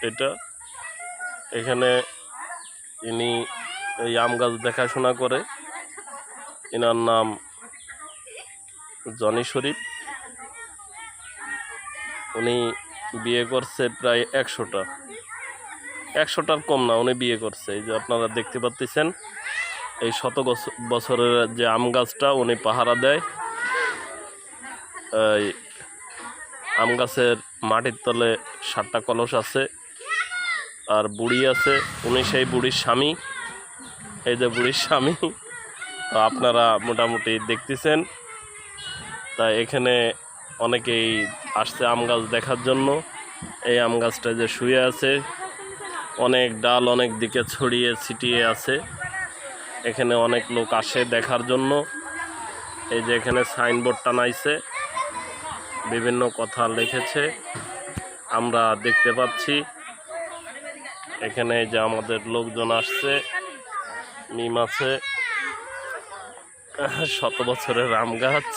এটা। এখানে ইনি এই আম গাছ দেখাশোনা করে, এনার নাম জনি শরীফ। উনি বিয়ে করছে প্রায় 100টার কম না, উনি বিয়ে করছে। এই যে আপনারা দেখতে পাচ্ছেন এই শত বছরের যে আম গাছটা উনি পাহারা দেয়। এই আম গাছের মাটির তলে 7টা কলস আছে, আর বুড়ি আছে, উনি সেই বুড়ির স্বামী। এই যে বুড়ির স্বামী, তো আপনারা মোটামুটি দেখতেছেন। তাই এখানে অনেকেই আসছে আম গাছ দেখার জন্য। এই আম গাছটা যে শুয়ে আছে, অনেক ডাল অনেক দিকে ছড়িয়ে ছিটিয়ে আছে। এখানে অনেক লোক আসে দেখার জন্য। এই যে এখানে সাইনবোর্ড টানাইছে, বিভিন্ন কথা লিখেছে, আমরা দেখতে পাচ্ছি। এখানে যে আমাদের লোকজন আসছে, নিম আছে, 100 বছরের আম গাছ।